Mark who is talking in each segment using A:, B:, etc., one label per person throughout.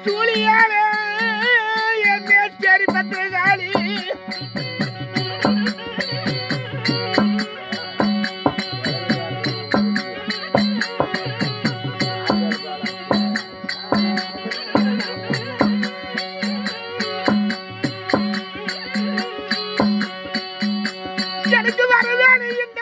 A: சூழியாலே என் மேச்சேரி பத்திரகாளி எனக்கு வரவேணும் இந்த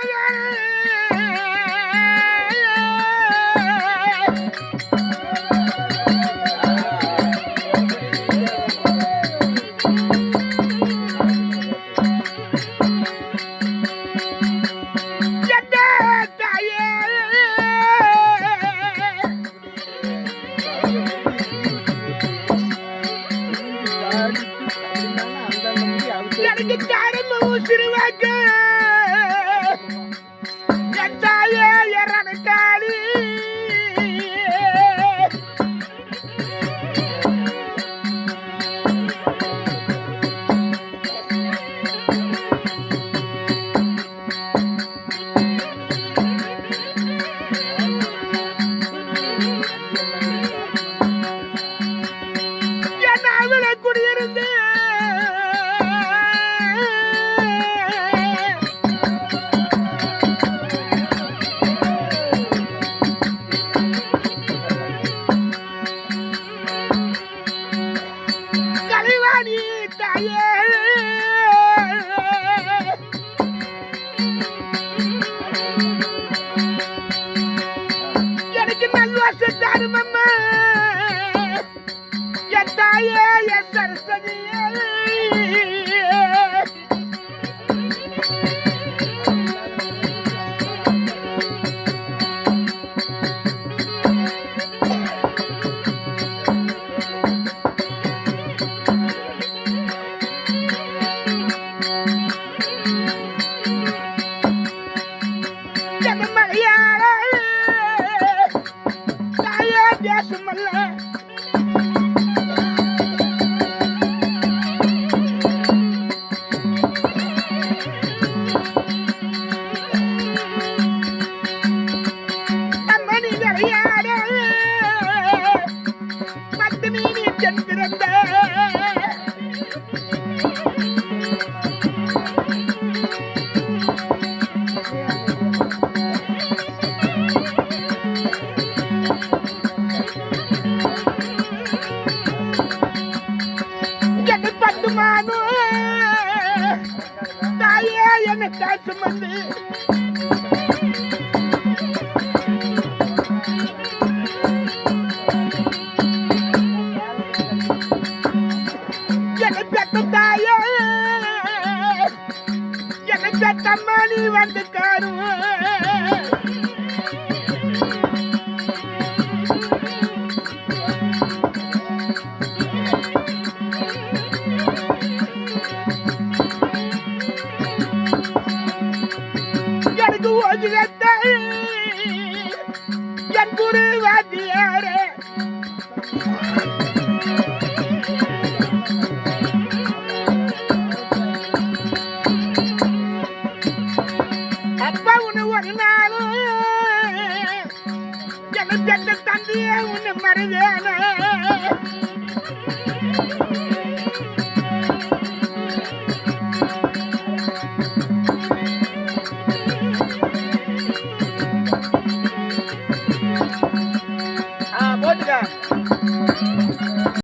A: எனக்கு தாரமும் சிறுவாக்க என் தாயே எறனுக்காளி என் அவளை குடியிருந்து கலைவாணி தாயே எனக்கு நல்வாசம் தாரும் அம்மா என் தாயே என் சரஸ்வதியே மலையாள தாயே தேசமல்ல அம்மணி விளையாட பத்து மீனி தென் பிறந்த பத்துமானோ தாயே என்ன காசு வந்து என்னை பெத்த தாயே என்னை பெத்தம்மா நீ வந்து காணும் எனக்கு ஒதுகத்தை என் குரு வாத்தியாரே அப்பா உன்னை ஒரு நாளும் என்னை பெற்ற தந்தையே உன்னை மறவேன போட்டுக்க